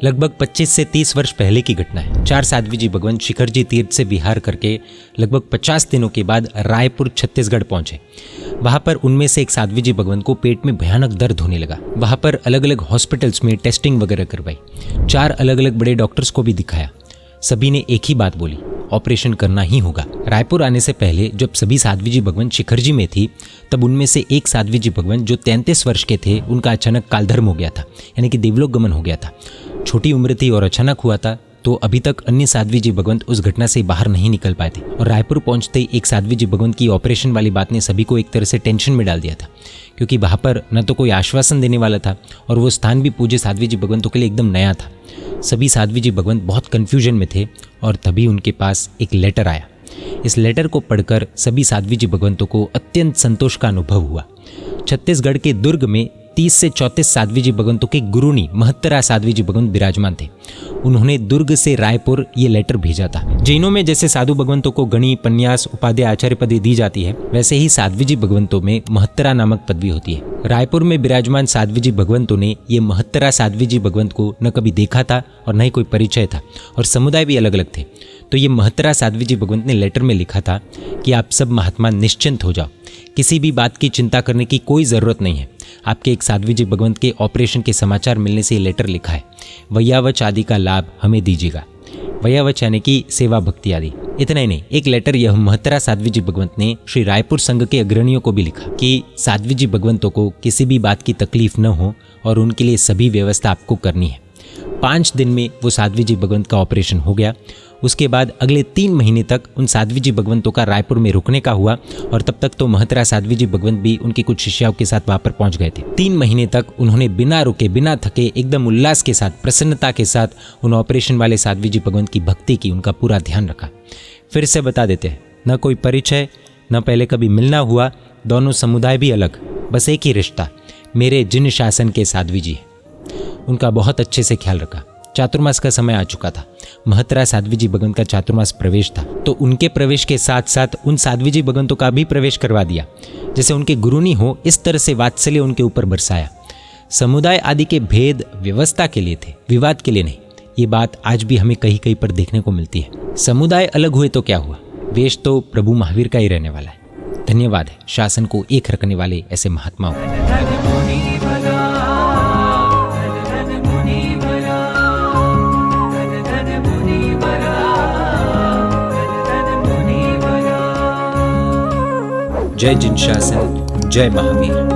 लगभग 25 से 30 वर्ष पहले की घटना है। 4 साध्वी जी भगवंत शिखरजी तीर्थ से विहार करके लगभग 50 दिनों के बाद रायपुर छत्तीसगढ़ पहुंचे। वहां पर उनमें से एक साध्वी जी भगवंत को पेट में भयानक दर्द होने लगा। वहां पर अलग अलग हॉस्पिटल्स में टेस्टिंग वगैरह करवाई, 4 अलग अलग बड़े डॉक्टर्स को भी दिखाया। सभी ने एक ही बात बोली, ऑपरेशन करना ही होगा। रायपुर आने से पहले जब सभी साध्वी जी भगवंत शिखरजी में थी, तब उनमें से एक साध्वी जी भगवंत जो 33 वर्ष के थे, उनका अचानक कालधर्म हो गया था, यानी कि देवलोक गमन हो गया था। छोटी उम्र थी और अचानक हुआ था, तो अभी तक अन्य साध्वी जी भगवंत उस घटना से बाहर नहीं निकल पाए थे। और रायपुर पहुंचते ही एक साध्वी जी भगवंत की ऑपरेशन वाली बात ने सभी को एक तरह से टेंशन में डाल दिया था, क्योंकि वहां पर न तो कोई आश्वासन देने वाला था और वो स्थान भी पूज्य साध्वी जी भगवंतों के लिए एकदम नया था। सभी साध्वी जी भगवंत बहुत कन्फ्यूजन में थे और तभी उनके पास एक लेटर आया। इस लेटर को पढ़कर सभी साध्वी जी भगवंतों को अत्यंत संतोष का अनुभव हुआ। छत्तीसगढ़ के दुर्ग में 30 से 34 साध्वी जी भगवंतों के गुरुनी महत्तरा साध्वी जी भगवंत विराजमान थे। उन्होंने दुर्ग से रायपुर ये लेटर भेजा था। जैनों में जैसे साधु भगवंतों को गणी, पन्यास, उपाध्याय, आचार्य पदवी दी जाती है, वैसे ही साध्वी जी भगवंतों में महत्तरा नामक पदवी होती है। रायपुर में विराजमान साध्वी जी भगवंतों ने ये महत्तरा साध्वी जी भगवंत को न कभी देखा था और न ही कोई परिचय था, और समुदाय भी अलग अलग थे। तो ये महत्तरा साध्वी जी भगवंत ने लेटर में लिखा था कि आप सब महात्मा निश्चिंत हो जाओ, किसी भी बात की चिंता करने की कोई ज़रूरत नहीं है। आपके एक साध्वी जी भगवंत के ऑपरेशन के समाचार मिलने से ये लेटर लिखा है। वैयावच आदि का लाभ हमें दीजिएगा। वैयावच यानी कि सेवा भक्ति आदि। इतना ही नहीं, एक लेटर यह महत्तरा साध्वी जी भगवंत ने श्री रायपुर संघ के अग्रणियों को भी लिखा कि साध्वी जी भगवंतों को किसी भी बात की तकलीफ न हो और उनके लिए सभी व्यवस्था आपको करनी है। 5 दिन में वो साध्वी जी भगवंत का ऑपरेशन हो गया। उसके बाद अगले 3 महीने तक उन साध्वी जी भगवंतों का रायपुर में रुकने का हुआ, और तब तक तो महत्तरा साध्वी जी भगवंत भी उनकी कुछ शिष्याओं के साथ वहां पर पहुंच गए थे। 3 महीने तक उन्होंने बिना रुके, बिना थके, एकदम उल्लास के साथ, प्रसन्नता के साथ उन ऑपरेशन वाले साध्वी जी भगवंत की भक्ति की, उनका पूरा ध्यान रखा। फिर से बता देते हैं, न कोई परिचय, न पहले कभी मिलना हुआ, दोनों समुदाय भी अलग, बस एक ही रिश्ता, मेरे जिन शासन के साध्वी जी हैं। उनका बहुत अच्छे से ख्याल रखा। चातुर्मास का समय आ चुका था। महत्तरा साध्वी जी भगवंत का चातुर्मास प्रवेश था, तो उनके प्रवेश के साथ साथ उन साध्वी जी भगवंतों का भी प्रवेश करवा दिया, जैसे उनके गुरुनी हो, इस तरह से वात्सल्य उनके ऊपर बरसाया। समुदाय आदि के भेद व्यवस्था के लिए थे, विवाद के लिए नहीं। ये बात आज भी हमें कहीं कहीं पर देखने को मिलती है। समुदाय अलग हुए तो क्या हुआ, वेश तो प्रभु महावीर का ही रहने वाला है। धन्यवाद है शासन को एक रखने वाले ऐसे महात्माओं को। जय जिन शासन, जय महावीर।